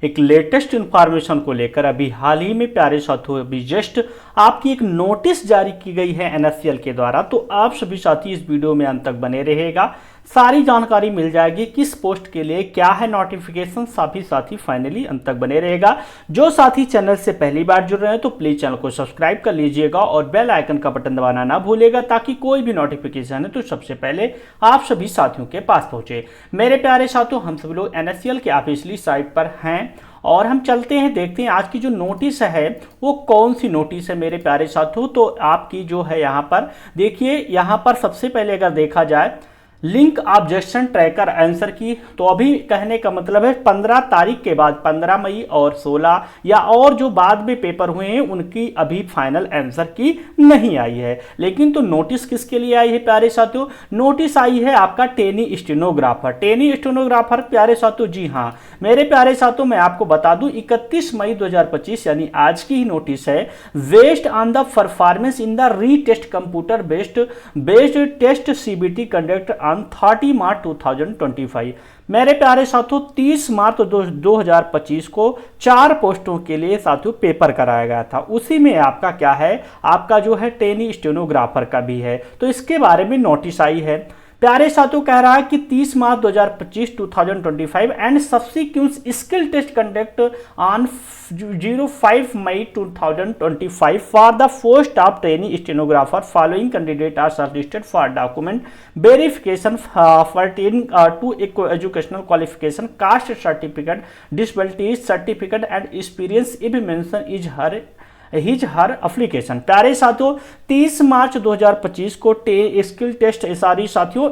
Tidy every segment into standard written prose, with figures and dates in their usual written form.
एक latest information को लेकर अभी हाल ही में प्यारे साथियों अभी जस्ट आपकी एक नोटिस जारी की गई है एनएससीएल के द्वारा। तो आप सभी साथी इस वीडियो में अंत तक बने रहेगा, सारी जानकारी मिल जाएगी किस पोस्ट के लिए क्या है नोटिफिकेशन, सभी साथी फाइनली अंत तक बने रहेगा। जो साथी चैनल से पहली बार जुड़ रहे हैं तो प्लीज चैनल को सब्सक्राइब कर लीजिएगा और बेल आइकन का बटन दबाना ना भूलिएगा, ताकि कोई भी नोटिफिकेशन है तो सबसे पहले आप सभी साथियों के पास पहुंचे। मेरे प्यारे साथियों, हम सभी लोग एनएससीएल के ऑफिशियली साइट पर हैं और हम चलते हैं, देखते हैं आज की जो नोटिस है वो कौन सी नोटिस है मेरे प्यारे साथियों। तो आपकी जो है यहाँ पर देखिए, यहाँ पर सबसे पहले अगर देखा जाए लिंक ऑब्जेक्शन ट्रैकर आंसर की, तो अभी कहने का मतलब है 15 तारीख के बाद 15 मई और 16 या और जो बाद में पेपर हुए हैं उनकी अभी फाइनल आंसर की नहीं आई है। लेकिन तो नोटिस किसके लिए आई है प्यारे साथियों? नोटिस आई है आपका टेली स्टेनोग्राफर। टेली स्टेनोग्राफर प्यारे साथियों, जी हाँ मेरे प्यारे साथियों, मैं आपको बता दूं 31 मई 2025 यानी आज की ही नोटिस है। Based on the performance in the retest computer based test CBT conduct on 30 March 2025। मेरे प्यारे साथियों 30 मार्च 2025 को 4 पोस्टों के लिए साथियों पेपर कराया गया था। उसी में आपका क्या है, आपका जो है टेली स्टेनोग्राफर का भी है। तो इसके बारे में नोटिस आई है प्यारे साथियों। कह रहा है कि 30 March 2025 and subsequent skill test conduct on 05 May 2025 for the post of tele stenographer following candidate are shortlisted for document verification pertaining to educational qualification, caste certificate, disability certificate and experience if mention is her application. प्यारे साथियों 30 March 2025 को skill test सारी साथियों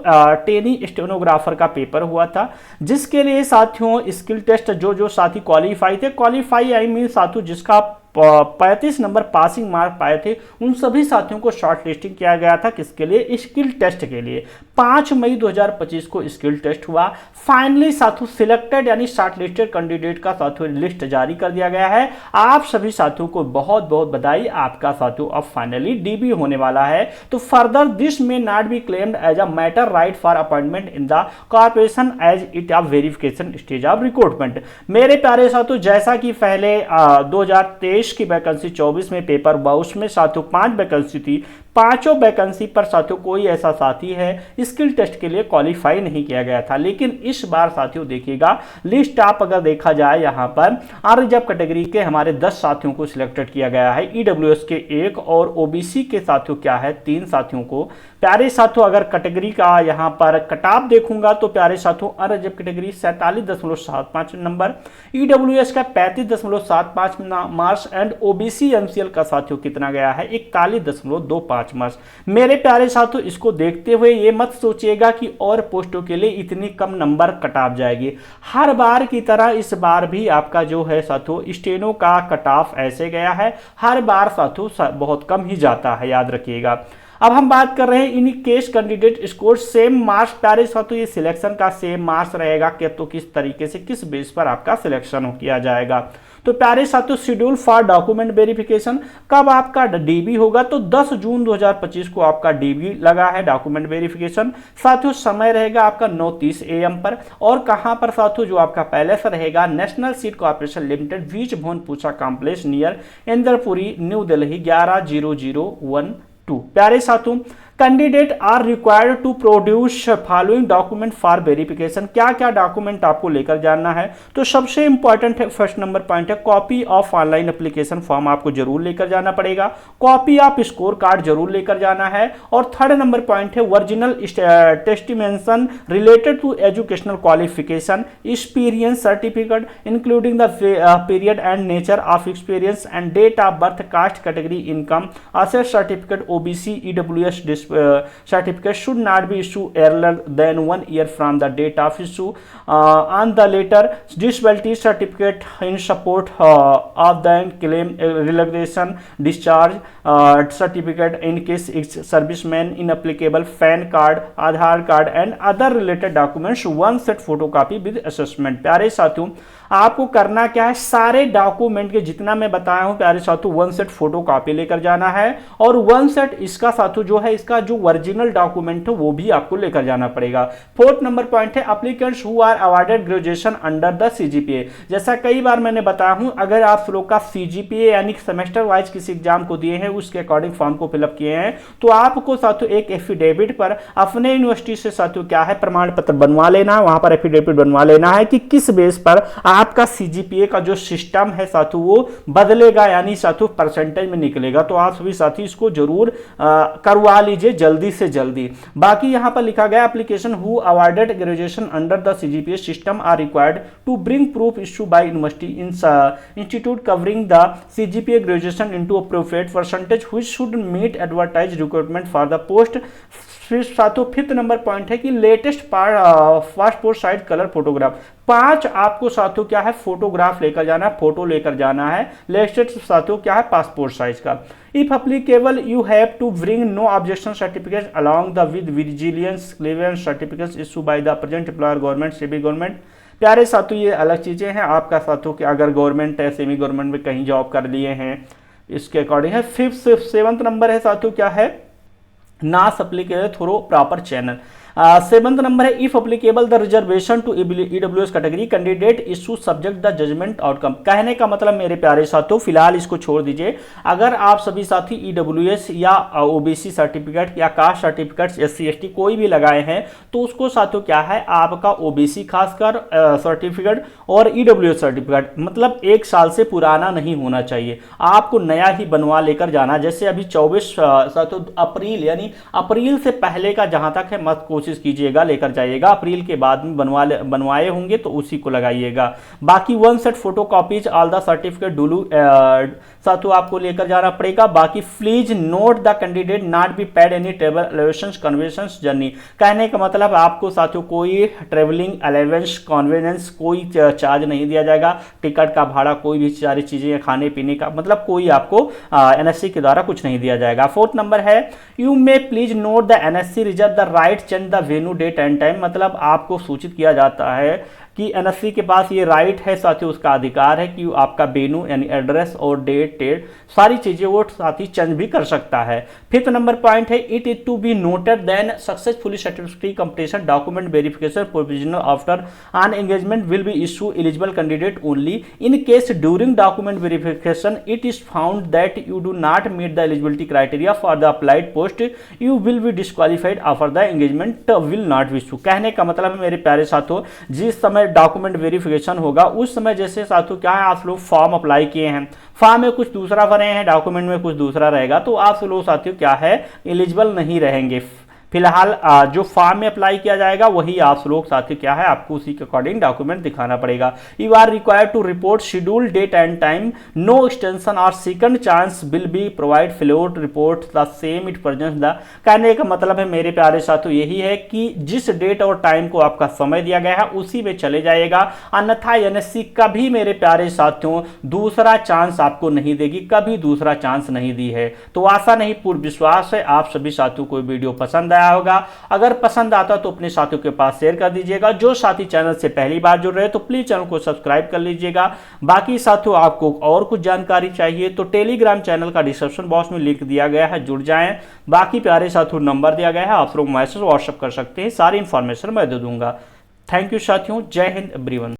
tele stenographer का paper हुआ था, जिसके लिए साथियों स्किल टेस्ट जो साथी क्वालिफाई थे, क्वालिफाई आई मीन साथियों जिसका 35 नंबर पासिंग मार्क पाए थे, उन सभी साथियों को शॉर्ट लिस्टिंग किया गया था। किसके लिए? स्किल टेस्ट के लिए। 5 मई 2025 को स्किल टेस्ट हुआ। फाइनली साथियों सिलेक्टेड यानी शॉर्ट लिस्टेड कैंडिडेट का साथियों लिस्ट जारी कर दिया गया है। आप सभी साथियों को बहुत बहुत बधाई, आपका साथियों अब फाइनली डीबी होने वाला है। तो further this may not be claimed as a matter right for appointment in the corporation as it of verification stage of recruitment. मेरे प्यारे साथियों जैसा कि पहले 2023 की वैकेंसी 24 में पेपर हुआ, उसमें साथियों 5 वैकेंसी थी। पांचों वैकेंसी पर साथियों कोई ऐसा साथी है स्किल टेस्ट के लिए क्वालिफाई नहीं किया गया था। लेकिन इस बार साथियों देखिएगा लिस्ट आप अगर देखा जाए यहाँ पर अनरिजर्व कैटेगरी के हमारे 10 साथियों को सिलेक्टेड किया गया है, ईडब्ल्यूएस के 1 और ओबीसी के साथियों क्या है 3 साथियों को। प्यारे साथियों अगर कैटेगरी का यहाँ पर कटाप देखूंगा तो प्यारे साथियों अनरिजर्व कैटेगरी 47.75 नंबर, ईडब्ल्यूएस का 35.75 मार्क्स एंड ओबीसी एमसीएल का साथियों कितना गया है 41.25 मार्क्स। मेरे प्यारे साथियों इसको देखते हुए ये मत सोचिएगा कि और पोस्टों के लिए इतनी कम नंबर कटाप जाएगी। हर बार की तरह इस बार भी आपका जो है साथियों स्टेनो का कट ऑफ ऐसे गया है, हर बार साथियों बहुत कम ही जाता है, याद रखिएगा। अब हम बात कर रहे हैं in case candidate score same marks. प्यारे साथियों ये सिलेक्शन का सेम मार्क्स रहेगा कि तो किस तरीके से किस बेस पर आपका सिलेक्शन किया जाएगा। तो प्यारे साथियों शेड्यूल फॉर डॉक्यूमेंट वेरिफिकेशन कब आपका डीबी होगा, तो 10 जून 2025 को आपका डीबी लगा है डॉक्यूमेंट वेरिफिकेशन। साथियों समय रहेगा आपका 9:30 AM पर, और कहां पर साथियों जो आपका पहले से रहेगा national seed corporation limited Beej Bhawan Pusa complex near Inderpuri New Delhi 110012। प्यारे साथियों candidate are required to produce following document for verification. क्या क्या डॉक्यूमेंट आपको लेकर जाना है, तो सबसे इंपॉर्टेंट है फर्स्ट नंबर पॉइंट है copy of online application form आपको जरूर लेकर जाना पड़ेगा, कॉपी ऑफ स्कोर कार्ड जरूर लेकर जाना है, और थर्ड नंबर पॉइंट है original testimonials related to educational qualification, experience certificate including the period and nature of experience and date of birth, caste category, income, asset certificate, OBC, EWS certificate should not be issued earlier than 1 year from the date of issue on the later. Disability certificate in support of the claim, relaxation, discharge certificate in case it's serviceman, inapplicable, PAN card, Aadhaar card and other related documents, one set photocopy with assessment। प्यारे साथियों आपको करना क्या है, सारे document के जितना मैं बताया हूं प्यारे साथियों, 1 सेट फोटो कॉपी लेकर जाना है और 1 सेट इसका साथियों जो है इसका जो ओरिजिनल डॉक्यूमेंट है वो भी आपको लेकर जाना पड़ेगा। 4th नंबर पॉइंट है applicants who are awarded graduation under the CGPA. जैसा कई बार मैंने बताया हूं, अगर आप लोग का सीजीपीए यानी सेमेस्टर वाइज किसी एग्जाम को दिए हैं, उसके अकॉर्डिंग फॉर्म को फिलअप किए हैं, तो आपको साथियों एक एफिडेविट पर अपने यूनिवर्सिटी से साथियों क्या है प्रमाण पत्र बनवा लेना है, वहां पर एफिडेविट बनवा लेना है कि किस बेस पर आपका सीजीपीए का जो सिस्टम है साथियों वो बदलेगा, यानी साथियों परसेंटेज में निकलेगा। तो आप सभी साथी इसको जरूर करवा लीजिए जल्दी से जल्दी। बाकी यहां पर लिखा गया application who awarded graduation under the CGPA system are required to bring proof issue by university in institute covering the CGPA graduation into appropriate percentage which should meet advertise requirement for the post. फिर साथियों 5th number point है कि latest passport size colour photograph. 5 आपको साथियों क्या है photograph लेकर जाना है, फोटो लेकर जाना है, लेटेस्ट साथियों क्या है पासपोर्ट साइज का। If applicable you have to bring no objection certificate along the with vigilance clearance certificates issue by the present employer government semi government. प्यारे साथियों ये अलग चीजें हैं, आपका साथियों कि अगर गवर्नमेंट है सेमी गवर्नमेंट में कहीं जॉब कर लिए हैं इसके अकॉर्डिंग है। 7th नंबर है साथियों क्या है नास applicable through proper channel. 7th number है if applicable the reservation to EWS category candidate issue subject the judgement outcome. कहने का मतलब मेरे प्यारे साथियों फिलहाल इसको छोड़ दीजिए, अगर आप सभी साथी ईडब्ल्यूएस या ओबीसी सर्टिफिकेट या कास्ट सर्टिफिकेट एससी एसटी कोई भी लगाए हैं तो उसको साथियों क्या है आपका ओबीसी खासकर सर्टिफिकेट और ईडब्ल्यूएस सर्टिफिकेट मतलब 1 साल से पुराना नहीं होना चाहिए, आपको नया ही बनवा लेकर जाना। जैसे अभी 24 साथियों अप्रैल यानी अप्रैल से पहले का जहां तक है मत कोशिश कीजिएगा लेकर जाइएगा, अप्रैल के बाद में बनवाए होंगे तो उसी को लगाइएगा। बाकी 1 set photo copies all the certificate duly साथियों आपको लेकर जाना पड़ेगा। बाकी please note the candidate not be paid any travel allowance conveyance journey. कहने का मतलब आपको साथियों कोई ट्रेवलिंग अलाउंस कन्वेंस कोई चार्ज नहीं दिया जाएगा, टिकट का भाड़ा कोई भी सारी चीजें खाने पीने का मतलब कोई आपको एनएससी के द्वारा कुछ नहीं दिया जाएगा। 4th नंबर है you may please note the NSC reserve the right change the venue date and time. मतलब आपको सूचित किया जाता है कि एनएससी के पास ये राइट है साथियों, उसका अधिकार है कि आपका वेन्यू यानी एड्रेस और डेट सारी चीजें वो साथी चेंज भी कर सकता है। 5th नंबर पॉइंट है it is to be noted then successfully certificate completion document verification provisional after on engagement will be issue eligible candidate only in case during document verification it is found that you do not meet the eligibility criteria for the applied post you will be disqualified after the engagement will not be issue. कहने का मतलब है मेरे प्यारे साथियों जिस समय document verification होगा उस समय जैसे साथियों क्या है आप लोग फॉर्म अप्लाई किए हैं, फॉर्म में कुछ दूसरा भरे हैं डॉक्यूमेंट में कुछ दूसरा रहेगा तो आप लोग साथियों क्या है एलिजिबल नहीं रहेंगे। फिलहाल जो फॉर्म में अप्लाई किया जाएगा वही आप लोग साथियों क्या है आपको उसी के अकॉर्डिंग डॉक्यूमेंट दिखाना पड़ेगा। You are required to report schedule date and time no extension और second chance will be provide float report the same it present the. कहने का मतलब है मेरे प्यारे साथियों यही है कि जिस डेट और टाइम को आपका समय दिया गया है उसी में चले जाएगा, अन्यथा एनएससी कभी मेरे प्यारे साथियों दूसरा चांस आपको नहीं देगी, कभी दूसरा चांस नहीं दी है। तो आशा नहीं पूर्ण विश्वास है आप सभी साथियों को वीडियो पसंद आया होगा। अगर पसंद आता तो अपने साथियों के पास शेयर कर दीजिएगा। जो साथी चैनल से पहली बार जुड़ रहे तो प्लीज चैनल को सब्सक्राइब कर लीजिएगा। बाकी साथियों आपको और कुछ जानकारी चाहिए तो टेलीग्राम चैनल का डिस्क्रिप्शन बॉक्स में लिंक दिया गया है, जुड़ जाएं। बाकी प्यारे साथियों नंबर दिया गया है, आप लोग मैसेज व्हाट्सएप कर सकते हैं, सारी इंफॉर्मेशन मैं दे दूंगा। थैंक यू साथियों, जय हिंद एवरीवन।